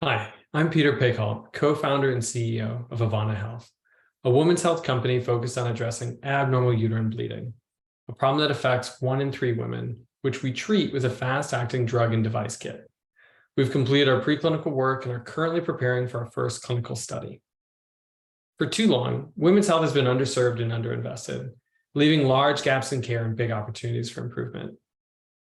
Hi, I'm Peter Pickhalt, co-founder and CEO of Avana Health, a women's health company focused on addressing abnormal uterine bleeding, a problem that affects 1 in 3 women, which we treat with a fast-acting drug and device kit. We've completed our preclinical work and are currently preparing for our first clinical study. For too long, women's health has been underserved and underinvested, leaving large gaps in care and big opportunities for improvement.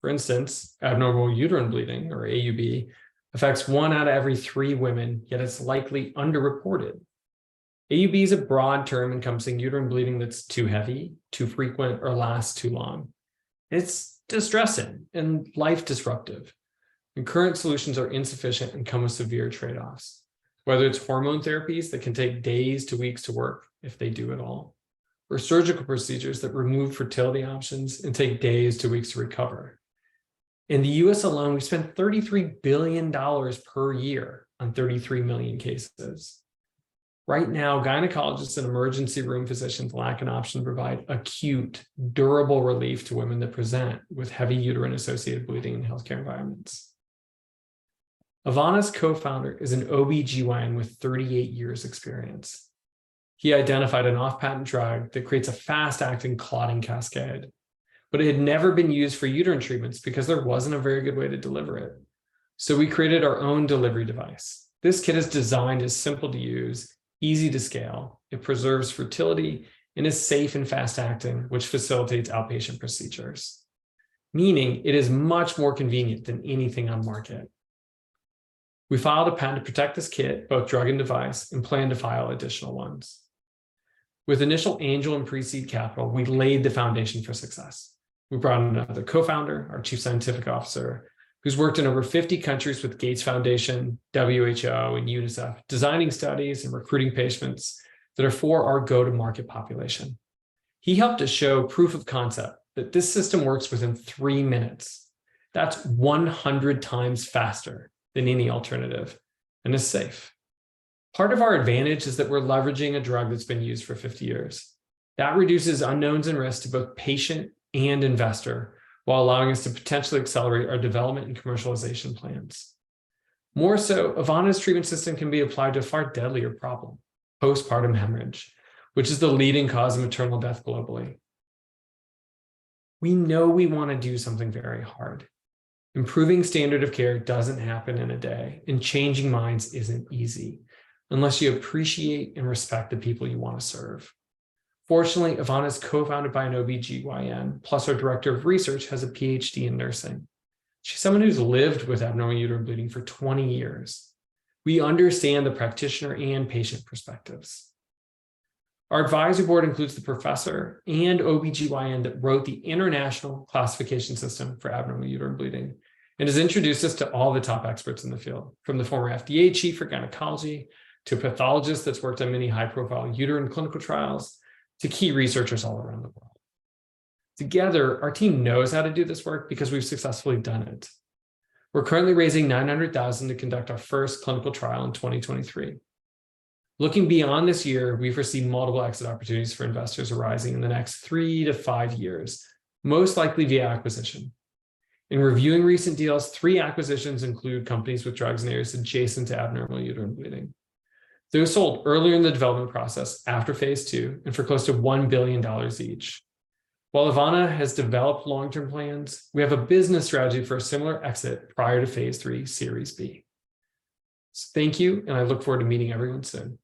For instance, abnormal uterine bleeding, or AUB, affects 1 out of every 3 women, yet it's likely underreported. AUB is a broad term encompassing uterine bleeding that's too heavy, too frequent, or lasts too long. It's distressing and life disruptive. And current solutions are insufficient and come with severe trade-offs, whether it's hormone therapies that can take days to weeks to work, if they do at all, or surgical procedures that remove fertility options and take days to weeks to recover. In the US alone, we spend $33 billion per year on 33 million cases. Right now, gynecologists and emergency room physicians lack an option to provide acute, durable relief to women that present with heavy uterine-associated bleeding in healthcare environments. Avana's co-founder is an OB/GYN with 38 years experience. He identified an off-patent drug that creates a fast-acting clotting cascade, but it had never been used for uterine treatments because there wasn't a very good way to deliver it. So we created our own delivery device. This kit is designed as simple to use, easy to scale. It preserves fertility and is safe and fast-acting, which facilitates outpatient procedures, meaning it is much more convenient than anything on market. We filed a patent to protect this kit, both drug and device, and plan to file additional ones. With initial angel and pre-seed capital, we laid the foundation for success. We brought in another co-founder, our chief scientific officer, who's worked in over 50 countries with Gates Foundation, WHO, and UNICEF, designing studies and recruiting patients that are for our go-to-market population. He helped us show proof of concept that this system works within 3 minutes. That's 100 times faster than any alternative and is safe. Part of our advantage is that we're leveraging a drug that's been used for 50 years. That reduces unknowns and risks to both patient and investor, while allowing us to potentially accelerate our development and commercialization plans. More so, Avana's treatment system can be applied to a far deadlier problem, postpartum hemorrhage, which is the leading cause of maternal death globally. We know we want to do something very hard. Improving standard of care doesn't happen in a day, and changing minds isn't easy, unless you appreciate and respect the people you want to serve. Fortunately, Avana is co-founded by an OB/GYN, plus our director of research has a PhD in nursing. She's someone who's lived with abnormal uterine bleeding for 20 years. We understand the practitioner and patient perspectives. Our advisory board includes the professor and OB/GYN that wrote the International Classification System for Abnormal Uterine Bleeding and has introduced us to all the top experts in the field, from the former FDA chief for gynecology to a pathologist that's worked on many high-profile uterine clinical trials, to key researchers all around the world. Together, our team knows how to do this work because we've successfully done it. We're currently raising $900,000 to conduct our first clinical trial in 2023. Looking beyond this year, we foresee multiple exit opportunities for investors arising in the next 3 to 5 years, most likely via acquisition. In reviewing recent deals, 3 acquisitions include companies with drugs in areas adjacent to abnormal uterine bleeding. Those sold earlier in the development process after phase 2 and for close to $1 billion each. While Avana has developed long-term plans, we have a business strategy for a similar exit prior to phase 3 Series B. So thank you, and I look forward to meeting everyone soon.